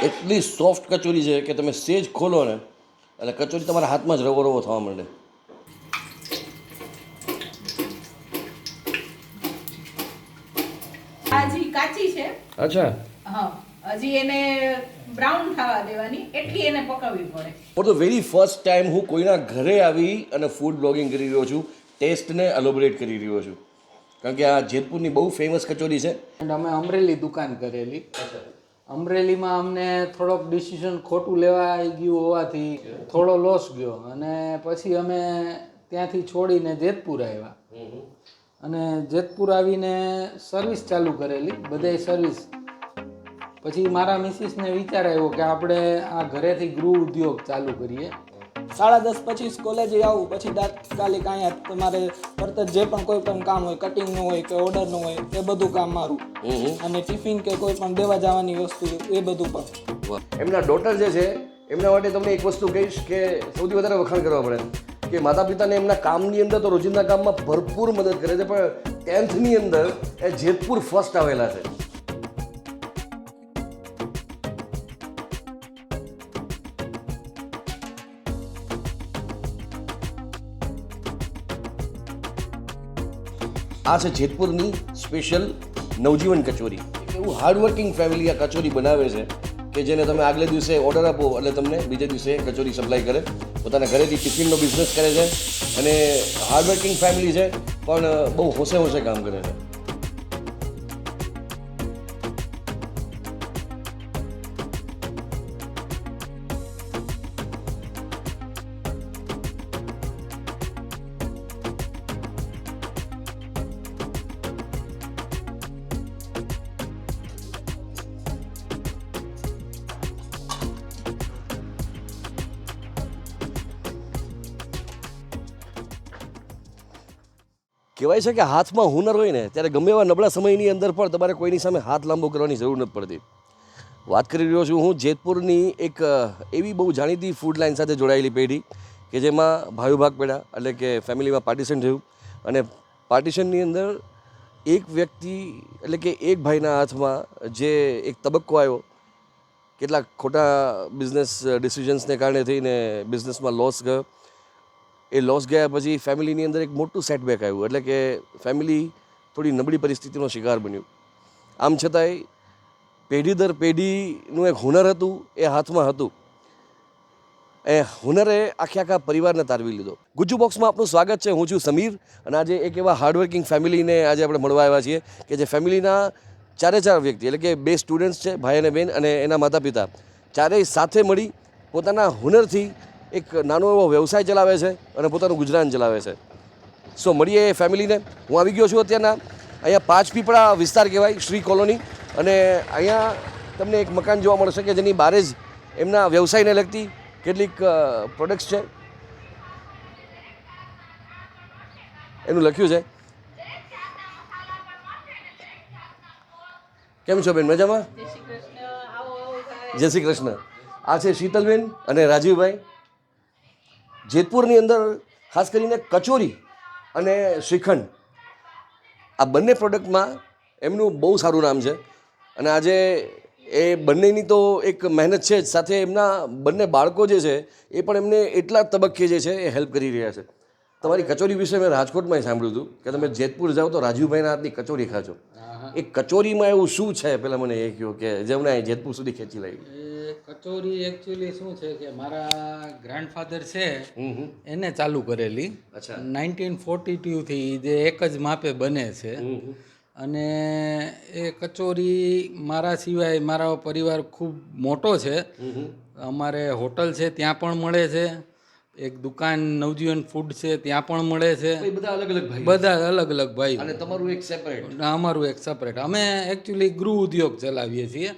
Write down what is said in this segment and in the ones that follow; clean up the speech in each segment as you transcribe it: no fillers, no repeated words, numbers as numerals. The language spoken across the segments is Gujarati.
એટલી સોફ્ટ કચોરી છે કે તમે સેજ ખોલો ને એટલે કચોરી તમારા હાથમાં જ રવો રવો થવા માંડે. હજી કાચી છે. અચ્છા. હા, હજી એને બ્રાઉન થવા દેવાની, એટલી એને પકાવવી પડે. For the very first time હું કોઈના ઘરે આવી અને ફૂડ બ્લોગિંગ કરી રહ્યો છું, ટેસ્ટને એલોબરેટ કરી રહ્યો છું, કારણ કે આ જેતપુરની બહુ ફેમસ કચોરી છે. અમે અમરેલી દુકાન કરેલી. અમરેલીમાં અમને થોડોક ડિસિઝન ખોટું લેવા ગયું હોવાથી થોડો લોસ ગયો અને પછી અમે ત્યાંથી છોડીને જેતપુર આવ્યા અને જેતપુર આવીને સર્વિસ ચાલુ કરેલી, બધે સર્વિસ. પછી મારા મિસિસને વિચાર આવ્યો કે આપણે આ ઘરેથી ગૃહ ઉદ્યોગ ચાલુ કરીએ. 10:30 પછી કોલેજે આવું, પછી તાત્કાલિક અહીંયા તમારે તરત જ જે પણ કોઈ પણ કામ હોય, કટિંગનું હોય કે ઓર્ડરનું હોય, એ બધું કામ મારું. અને ટિફિન કે કોઈ પણ દેવા જવાની વસ્તુ એ બધું પણ. એમના ડોટર જે છે એમના માટે તમને એક વસ્તુ કહીશ કે સૌથી વધારે વખાણ કરવા પડે કે માતા પિતાને એમના કામની અંદર તો રોજિંદા કામમાં ભરપૂર મદદ કરે છે, પણ 10th અંદર એ જેતપુર ફર્સ્ટ આવેલા છે. આ છે જેતપુરની સ્પેશિયલ નવજીવન કચોરી. એવું હાર્ડવર્કિંગ ફેમિલી આ કચોરી બનાવે છે કે જેને તમે આગલે દિવસે ઓર્ડર આપો એટલે તમને બીજે દિવસે કચોરી સપ્લાય કરે. પોતાના ઘરેથી ટિફિનનો બિઝનેસ કરે છે અને હાર્ડવર્કિંગ ફેમિલી છે, પણ બહુ હોશે હોશે કામ કરે છે. કહેવાય છે કે હાથમાં હુનર હોય ને ત્યારે ગમે એવા નબળા સમયની અંદર પણ તમારે કોઈની સામે હાથ લાંબો કરવાની જરૂર નથી પડતી. વાત કરી રહ્યો છું હું જેતપુરની એક એવી બહુ જાણીતી ફૂડ લાઇન સાથે જોડાયેલી પેઢી કે જેમાં ભાઈ ભાગ પડ્યા, એટલે કે ફેમિલીમાં પાર્ટિશન થયું અને પાર્ટિશનની અંદર એક વ્યક્તિ એટલે કે એક ભાઈના હાથમાં જે એક તબક્કો આવ્યો, કેટલાક ખોટા બિઝનેસ ડિસિઝન્સને કારણે થઈને બિઝનેસમાં લોસ ગયો. એ લોસ ગયા પછી ફેમિલીની અંદર એક મોટું સેટબેક આવ્યું, એટલે કે ફેમિલી થોડી નબળી પરિસ્થિતિનો શિકાર બન્યું. આમ છતાંય પેઢી દર પેઢીનું એક હુનર હતું, એ હાથમાં હતું. એ હુનરે આખા પરિવારને તારવી લીધો. ગુજ્જુ બોક્સમાં આપનું સ્વાગત છે. હું છું સમીર અને આજે એક એવા હાર્ડવર્કિંગ ફેમિલીને આજે આપણે મળવા આવ્યા છીએ કે જે ફેમિલીના ચારે વ્યક્તિ એટલે કે 2 સ્ટુડન્ટ્સ છે, ભાઈ અને બહેન, અને એના માતા પિતા ચારેય સાથે મળી પોતાના હુનરથી એક નાનો એવો વ્યવસાય ચલાવે છે અને પોતાનું ગુજરાન ચલાવે છે. સો મળીએ એ ફેમિલીને. હું આવી ગયો છું અત્યારના અહીંયા 5 પીપળા વિસ્તાર કહેવાય, શ્રી કોલોની, અને અહીંયા તમને એક મકાન જોવા મળશે કે જેની બહાર જ એમના વ્યવસાયને લગતી કેટલીક પ્રોડક્ટ્સ છે એનું લખ્યું છે. કેમ છો બેન, મજામાં? જય શ્રી કૃષ્ણ. આ છે શીતલબેન અને રાજીવભાઈ. જેતપુરની અંદર ખાસ કરીને કચોરી અને શ્રીખંડ આ બંને પ્રોડક્ટમાં એમનું બહુ સારું નામ છે અને આજે એ બંનેની તો એક મહેનત છે જ, સાથે એમના બંને બાળકો જે છે એ પણ એમને એટલા તબક્કે જે છે એ હેલ્પ કરી રહ્યા છે. તમારી કચોરી વિશે મેં રાજકોટમાં સાંભળ્યું હતું કે તમે જેતપુર જાઓ તો રાજીવભાઈના હાથની કચોરી ખાજો. એ કચોરીમાં એવું શું છે પહેલાં મને એ કહો કે જેમને જેતપુર સુધી ખેંચી લાવી? કચોરી એકચ્યુઅલી શું છે કે મારા ગ્રાન્ડફાધર છે એને ચાલુ કરેલી. 1942 થી જે એક જ માપે બને છે અને એ કચોરી મારા સિવાય મારો પરિવાર ખૂબ મોટો છે. અમારે હોટલ છે ત્યાં પણ મળે છે, એક દુકાન નવજીવન ફૂડ છે ત્યાં પણ મળે છે. બધા અલગ અલગ ભાઈ. અને તમારું એક સેપરેટ? અમારું એક સેપરેટ. અમે એકચ્યુઅલી ગૃહ ઉદ્યોગ ચલાવીએ છીએ.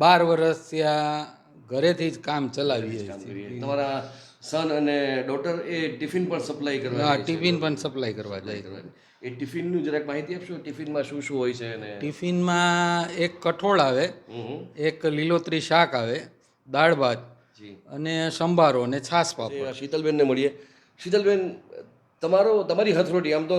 12 વર્ષ ત્યાં ઘરેથી જ કામ ચલાવીએ છીએ. તમારા સન અને ડોટર એ ટિફિન પણ સપ્લાય કરવા? હા, ટિફિન પણ સપ્લાય કરવા જાય. એ ટિફિનનું જરાક માહિતી આપશો? ટિફિનમાં શું શું હોય છે? ટિફિનમાં એક કઠોળ આવે, એક લીલોતરી શાક આવે, દાળ ભાત અને સંભારો અને છાશ પાપડ. શીતલબેનને મળીએ. શીતલબેન, તમારી હથરોટી આમ તો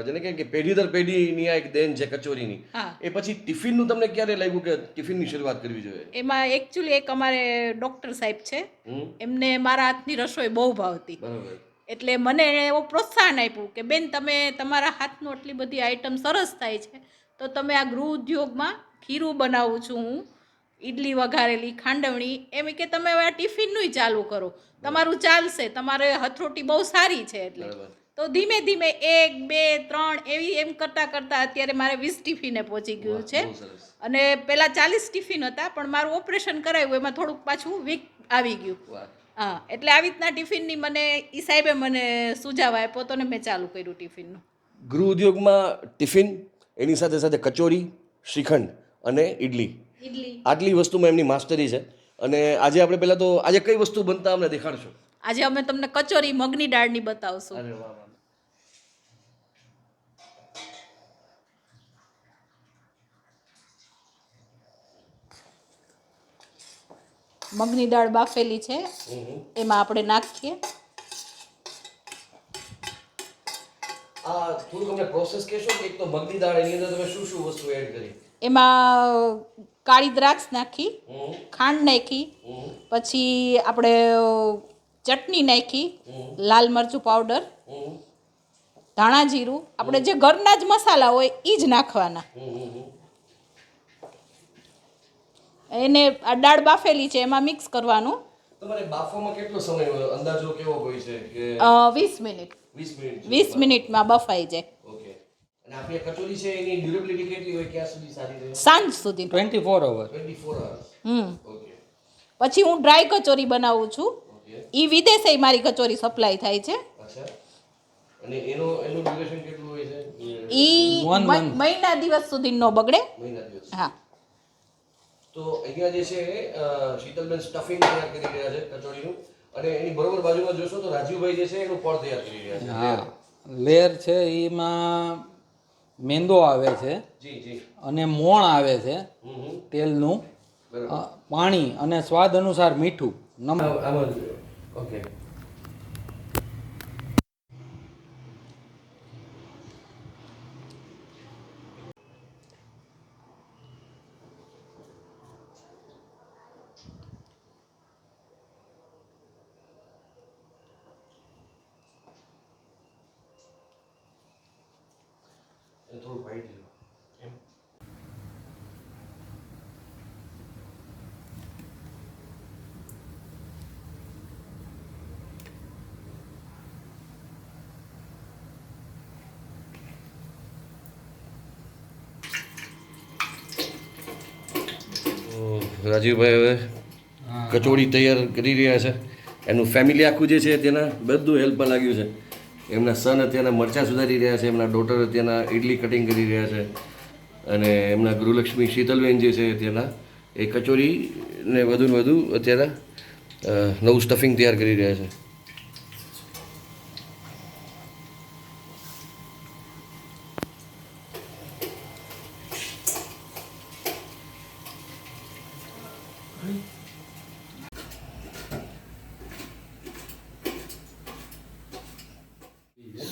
જેને કહે કે પેઢી દર પેઢીની આ એક દેન છે કચોરીની. હા. એ પછી ટિફિનનું તમને ક્યારે લાગ્યું કે ટિફિનની શરૂઆત કરવી જોઈએ? એમાં એકચ્યુઅલી એક અમારે ડૉક્ટર સાહેબ છે, હમ. એમને મારા હાથની રસોઈ બહુ ભાવતી. બરાબર. એટલે મને એવો પ્રોત્સાહન આપ્યું કે બેન તમે તમારા હાથનું આટલી બધી આઈટમ સરસ થાય છે તો તમે આ ગૃહ ઉદ્યોગમાં ખીરું બનાવું છું હું, ઈડલી વઘારેલી, ખાંડવણી, એમ કે તમે હવે આ ટિફિનનું ચાલુ કરો, તમારું ચાલશે, તમારે હથરોટી બહુ સારી છે. એટલે બરાબર. તો ધીમે ધીમે 1 2 3 એવી એમ કરતાં કરતાં અત્યારે મારે 20 ટિફિને પહોંચી ગયું છે. બહુ સરસ. અને પહેલાં 40 ટિફિન હતા પણ મારું ઓપરેશન કરાવ્યું એમાં થોડુંક પાછું વીક આવી ગયું. વાહ. હા, એટલે આવી રીતના ટિફિનની મને એ સાહેબે મને સુઝાવ આપ્યો તો ને મેં ચાલુ કર્યું ટિફિનનું. ગૃહ ઉદ્યોગમાં ટિફિન, એની સાથે સાથે કચોરી, શ્રીખંડ અને ઇડલી, આટલી વસ્તુમાં એમની માસ્ટરી છે. અને આજે આપણે પહેલાં તો આજે કઈ વસ્તુ બનતા અમને દેખાડશો? આજે અમે તમને કચોરી મગની દાળની બતાવશું. અરે વાહ વાહ. મગની દાળ બાફેલી છે, એમાં આપણે નાખીએ. આ થોડુંક અમને પ્રોસેસ કહેશો કે એક તો મગની દાળ, એની અંદર તમે શું શું વસ્તુ એડ કરી? એમાં કાળી દ્રાક્ષ નાખી, હમ. ખાંડ નાખી, હમ. પછી આપણે ચટણી નાખી, લાલ મરચું પાવડર, હમ. ધાણા જીરું, આપણે જે ઘરના જ મસાલા હોય એ જ નાખવાના. એને આ દાળ બાફેલી છે એમાં મિક્સ કરવાનું. તમારે બાફવામાં કેટલો સમય હોય? અંદાજો કેવો હોય છે કે 20 મિનિટ 20 મિનિટ? 20 મિનિટમાં બફાઈ જાય. ઓકે. અને આપણી કચોરી છે એની ડ્યુરેબિલિટી કેટલી હોય, ક્યાં સુધી સારી રહે? સાંજ સુધી. 24 અવર. 24 hours. ઓકે. પછી હું ડ્રાય કચોરી બનાવું છું. ઓકે. એ વિદેશે મારી કચોરી સપ્લાય થાય છે. અચ્છા. અને એનું ડ્યુરેશન કેટલું હોય છે? ઈ One month. મહિના દિવસ સુધી ન બગડે. મહિના દિવસ. હા. તો અહીંયા જે છે શીતલબેન સ્ટફિંગ તૈયાર કરી રહ્યા છે કચોરીનું, અને એની બરોબર બાજુમાં જોશો તો રાજુભાઈ જે છે એનું પળ તૈયાર કરી રહ્યા છે. હા, લેયર છે એમાં મેંદો આવે છે જી જી. અને મોણ આવે છે હમ. તેલનું, બરાબર. પાણી અને સ્વાદ અનુસાર મીઠું, નમક. આમાં ઓકે. થોડું વાઈટ જેવું. એમ. રાજીવભાઈ હવે કચોરી તૈયાર કરી રહ્યા છે. એનું ફેમિલી આખું જે છે તેના બધું હેલ્પમાં લાગ્યું છે. એમના સન અત્યારના મરચાં સુધારી રહ્યા છે, એમના ડોટર અત્યારના ઇડલી કટિંગ કરી રહ્યા છે, અને એમના ગૃહલક્ષ્મી શીતલબેન જે છે અત્યારના એ કચોરી ને વધુ ને વધુ અત્યારે નવું સ્ટફિંગ તૈયાર કરી રહ્યા છે.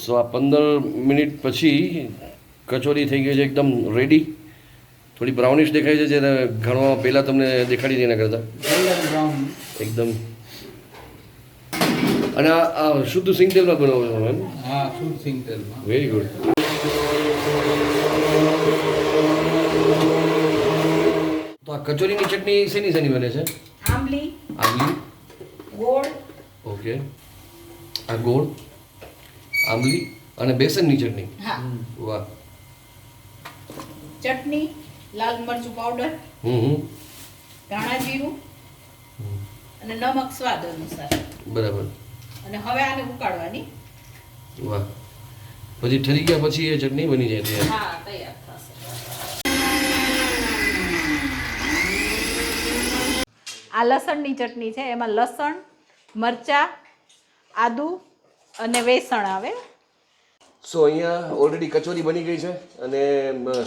સો આ 15 મિનિટ પછી કચોરી થઈ ગઈ છે એકદમ રેડી. થોડી બ્રાઉનિશ દેખાય છે, જ્યારે ઘણવા પહેલાં તમને દેખાડી હતી એના કરતાં એકદમ. અને આ શુદ્ધ સિંગ તેલમાં બનાવો છો એમ? હા, શુદ્ધ સિંગ તેલમાં. Very good. તો આ કચોરીની ચટણી શેની શેની બને છે? આંબલી, આંબલી. ગોળ, ઓકે. આ ગોળ, આંબલી અને બેસનની ચટણી. હા, વાહ. ચટણી, લાલ મરચું પાવડર, હમ. ધાણા જીરું અને નમક સ્વાદ અનુસાર. બરાબર. અને હવે આને ઉકાળવાની. વાહ. પછી ઠરી ગયા પછી એ ચટણી બની જાય તૈયાર. હા, તૈયાર થશે. આ લસણની ચટણી છે, એમાં લસણ, મરચાં, આદુ અને વેસણ આવે. સો અહીંયા ઓલરેડી કચોરી બની ગઈ છે, અને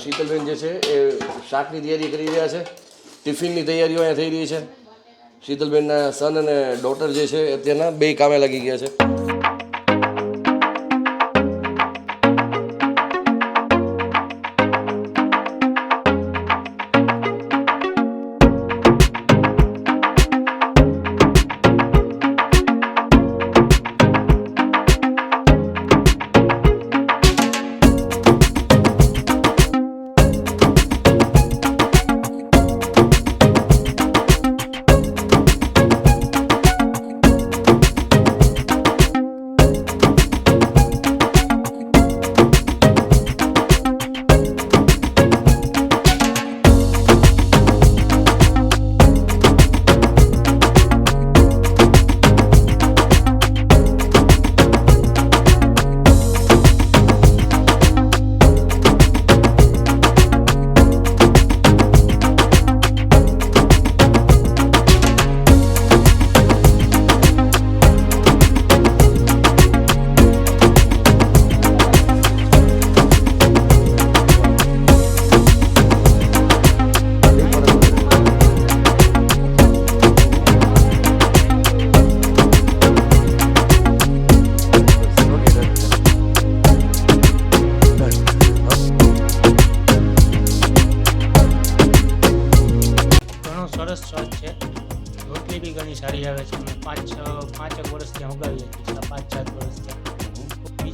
શીતલબેન જે છે એ શાકની તૈયારી કરી રહ્યા છે. ટિફિનની તૈયારીઓ અહીંયા થઈ રહી છે. શીતલબેનના સન અને ડોટર જે છે અત્યારના બે કામે લાગી ગયા છે.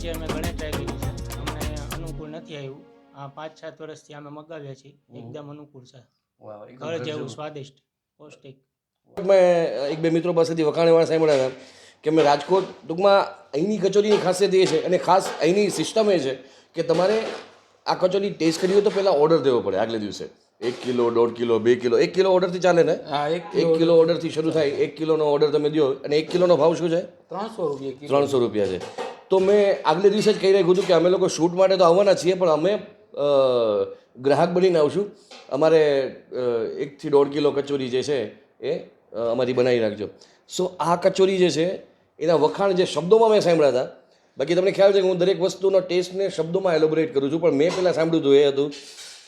પછી અમે ઘણી ટ્રાય કરી છે, અમને અનુકૂળ નથી આવ્યું. આ 5-7 વર્ષથી અમે મગાવ્યા છીએ, એકદમ અનુકૂળ છે, ઘર જેવું સ્વાદિષ્ટ, પૌષ્ટિક. મેં એક બે મિત્રો પાસેથી વખાણવાળા સાંભળ્યા હતા કે મેં રાજકોટ ટૂંકમાં અહીંની કચોરીની ખાસિયત એ છે અને ખાસ અહીંની સિસ્ટમ એ છે કે તમારે આ કચોરી ટેસ્ટ કરવી હોય તો પહેલાં ઓર્ડર દેવો પડે આગલે દિવસે. 1 કિલો, 1.5 કિલો, 2 કિલો, 1 કિલો ઓર્ડરથી ચાલે ને? હા, 1 કિલો ઓર્ડરથી શરૂ થાય. 1 કિલોનો ઓર્ડર તમે દો અને 1 કિલોનો ભાવ શું છે? 300 રૂપિયા કિલો. 300 રૂપિયા છે. તો મેં આગલે દિવસે જ કહી રહ્યું હતું કે અમે લોકો શૂટ માટે તો આવવાના છીએ, પણ અમે ગ્રાહક બનીને આવશું. અમારે 1 થી 1.5 કિલો કચોરી જે છે એ અમારી બનાવી રાખજો. સો આ કચોરી જે છે એના વખાણ જે શબ્દોમાં મેં સાંભળ્યા હતા, બાકી તમને ખ્યાલ છે કે હું દરેક વસ્તુનો ટેસ્ટને શબ્દોમાં એલોબરેટ કરું છું, પણ મેં પહેલાં સાંભળ્યું હતું એ હતું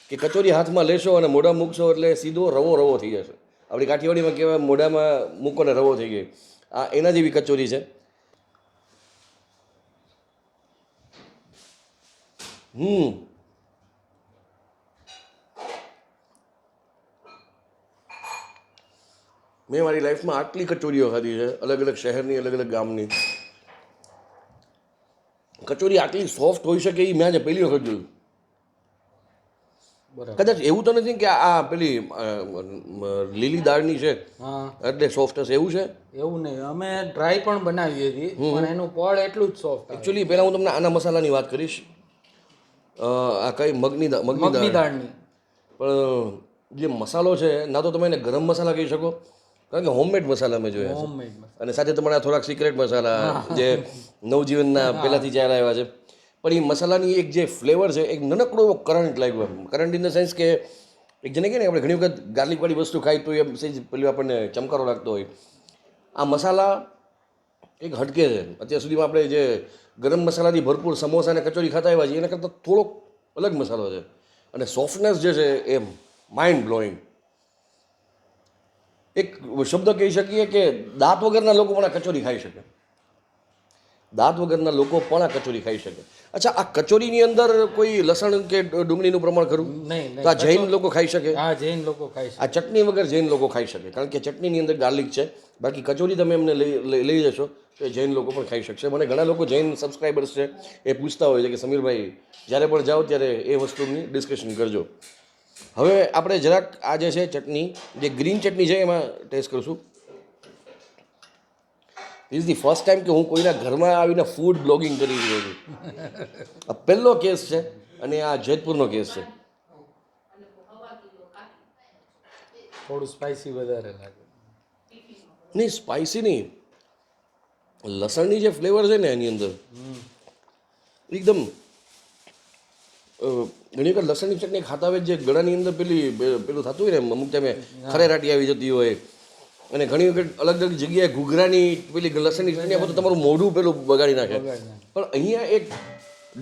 કે કચોરી હાથમાં લેશો અને મોઢા મૂકશો એટલે સીધો રવો રવો થઈ જશે. આપણી કાઠિયાવાડીમાં કહેવાય મોઢામાં મૂકો ને રવો થઈ ગઈ. આ એના જેવી કચોરી છે. મેં મારી લાઈફમાં આટલી કચોરીઓ ખાધી છે, અલગ અલગ શહેરની, અલગ અલગ ગામની. કચોરી આટલી સોફ્ટ હોઈ શકે એ મેં આજે પહેલી વખત જોયું. કદાચ એવું તો નથી કે આ પેલી લીલી દાળની છે એટલે સોફ્ટ હશે, એવું છે? એવું નહીં, અમે ડ્રાય પણ બનાવીએ છીએ, પણ એનું પળ એટલું જ સોફ્ટ. એકચ્યુઅલી પહેલાં હું તમને આના મસાલાની વાત કરીશ. આ કઈ મગની દાળની. પણ જે મસાલો છે ના તો તમે એને ગરમ મસાલા કહી શકો, કારણ કે હોમમેડ મસાલા મેં જોયા છે, અને સાથે તમારા થોડાક સિક્રેટ મસાલા જે નવજીવનના પહેલાંથી ચાલ્યા આવ્યા છે. પણ એ મસાલાની એક જે ફ્લેવર છે, એક નનકડો એવો કરંટ લાગ્યો. કરંટ ઇન ધ સેન્સ કે એક જેને કહે ને આપણે ઘણી વખત ગાર્લિકવાળી વસ્તુ ખાઈ તો એમ સેજ પેલું આપણને ચમકારો લાગતો હોય. આ મસાલા એક હટકે છે. અત્યાર સુધીમાં આપણે જે ગરમ મસાલાથી ભરપૂર સમોસા અને કચોરી ખાતા આવ્યા છીએ એના કરતાં થોડોક અલગ મસાલો છે, અને સોફ્ટનેસ જે છે એ માઇન્ડ બ્લોઈંગ. એક શબ્દ કહી શકીએ કે દાંત વગરના લોકો પણ આ કચોરી ખાઈ શકે. દાંત વગરના લોકો પણ આ કચોરી ખાઈ શકે. અચ્છા, આ કચોરીની અંદર કોઈ લસણ કે ડુંગળીનું પ્રમાણ ખરું? નહીં. તો આ જૈન લોકો ખાઈ શકે? હા, જૈન લોકો ખાઈ શકે. આ ચટણી વગર જૈન લોકો ખાઈ શકે, કારણ કે ચટણીની અંદર ગાર્લિક છે. બાકી કચોરી તમે એમને લઈ જશો તો એ જૈન લોકો પણ ખાઈ શકશે. મને ઘણા લોકો જૈન સબસ્ક્રાઈબર્સ છે એ પૂછતા હોય છે કે સમીરભાઈ જ્યારે પણ જાઓ ત્યારે એ વસ્તુની ડિસ્કશન કરજો. હવે આપણે જરાક આ જે છે ચટણી, જે ગ્રીન ચટણી છે એમાં ટેસ્ટ કરશું. This is the first time કે હું કોઈના ઘરમાં આવીને ફૂડ બ્લોગિંગ કરી રહ્યો છું. આ પહેલો કેસ છે અને આ જેતપુરનો કેસ છે. થોડું સ્પાઇસી વધારે લાગે. નહીં, સ્પાઇસી નહીં, લસણની જે ફ્લેવર છે ને એની અંદર એકદમ ઘણી વખત લસણની ચટણી ખાતા હોય જે ગળાની અંદર પેલું થતું હોય ને, અમુક ટાઈમે ખરેરાટી આવી જતી હોય, અને ઘણી વખત અલગ અલગ જગ્યાએ ઘૂઘરાની પેલી લસણની ચટણી આપો તો તમારું મોઢું પેલું બગાડી નાખે. પણ અહીંયા એક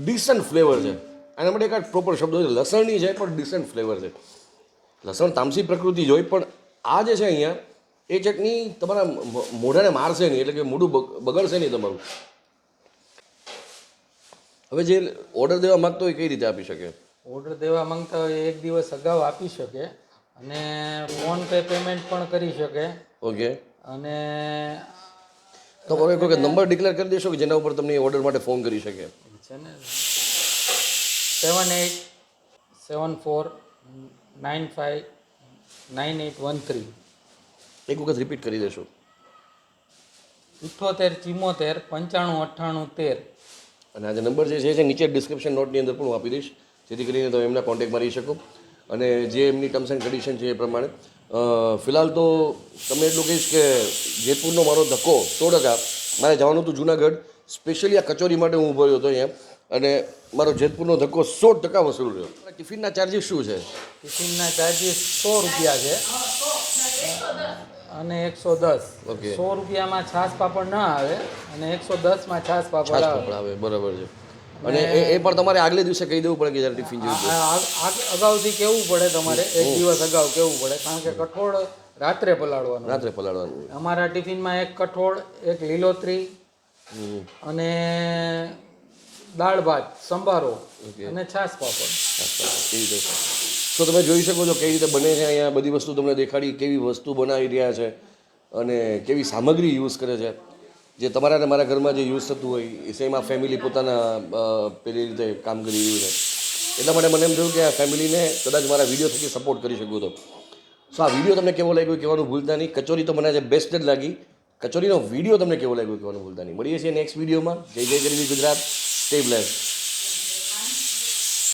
ડિસન્ટ ફ્લેવર છે. આના માટે એક પ્રોપર શબ્દ છે, લસણની છે પણ ડિસન્ટ ફ્લેવર છે. લસણ તામસી પ્રકૃતિ જ હોય, પણ આ જે છે અહીંયા એ ચટણી તમારા મોઢાને મારશે નહીં, એટલે કે મોઢું બગડશે નહીં તમારું. હવે જે ઓર્ડર દેવા માંગતો હોય કઈ રીતે આપી શકે? ઓર્ડર દેવા માંગતા હોય એક દિવસ અગાઉ આપી શકે, અને ફોન પે પેમેન્ટ પણ કરી શકે. ઓકે. અને તો હવે કોઈ નંબર ડિક્લેર કરી દેશો કે જેના ઉપર તમને ઓર્ડર માટે ફોન કરી શકે? છે ને 7874959813. એક વખત રિપીટ કરી દેશો. 78 74 95 98 13. અને આ જે નંબર જે છે નીચે ડિસ્ક્રિપ્શન નોટની અંદર પણ હું આપી દઈશ, જેથી કરીને તમે એમના કોન્ટેક્ટમાં રહી શકો. અને જે એમની ટર્મ્સ એન્ડ કન્ડિશન છે એ પ્રમાણે ફિલહાલ તો તમને એટલું કહીશ કે જેતપુરનો મારો ધક્કો 100%. મારે જવાનું હતું જુનાગઢ, સ્પેશિયલી આ કચોરી માટે હું ઊભો રહ્યો હતો અહીંયા, અને મારો જેતપુરનો ધક્કો 100% વસૂલ રહ્યો. ટિફિનના ચાર્જીસ શું છે? ટિફિનના ચાર્જીસ 100 રૂપિયા છે અને 110. ઓકે. 100 રૂપિયામાં છાશ પાપડ ના આવે અને 110માં છાશ પાપડ આવે. બરાબર છે. અને એ પણ તમારે આગલે દિવસે કહી દેવું પડે કે જ્યારે ટિફિન જોયું. અગાઉથી કેવું પડે તમારે, એક દિવસ અગાઉ કેવું પડે, કારણ કે કઠોળ રાત્રે પલાળવાનું. અમારા ટિફિનમાં એક કઠોળ, એક લીલોતરી અને દાળ ભાત, સંભારો અને છાશ પાપડ. તો તમે જોઈ શકો છો કઈ રીતે બને છે. અહીંયા બધી વસ્તુ તમને દેખાડી, કેવી વસ્તુ બનાવી રહ્યા છે અને કેવી સામગ્રી યુઝ કરે છે. જે તમારા અને મારા ઘરમાં જે યુઝ થતું હોય એ સેમ આ ફેમિલી પોતાના પેલી રીતે કામ કરી રહ્યું છે. એટલા માટે મને એમ થયું કે આ ફેમિલીને કદાચ મારા વિડીયો થકી સપોર્ટ કરી શકું તો. સો આ વિડીયો તમને કેવો લાગ્યો કહેવાનું ભૂલતા નહીં. કચોરી તો મને આજે બેસ્ટ જ લાગી. કચોરીનો વિડીયો તમને કેવો લાગ્યો કહેવાનું ભૂલતા નહીં. મળીએ છીએ નેક્સ્ટ વિડીયોમાં. જય જય ગરવી ગુજરાત. Stay blessed.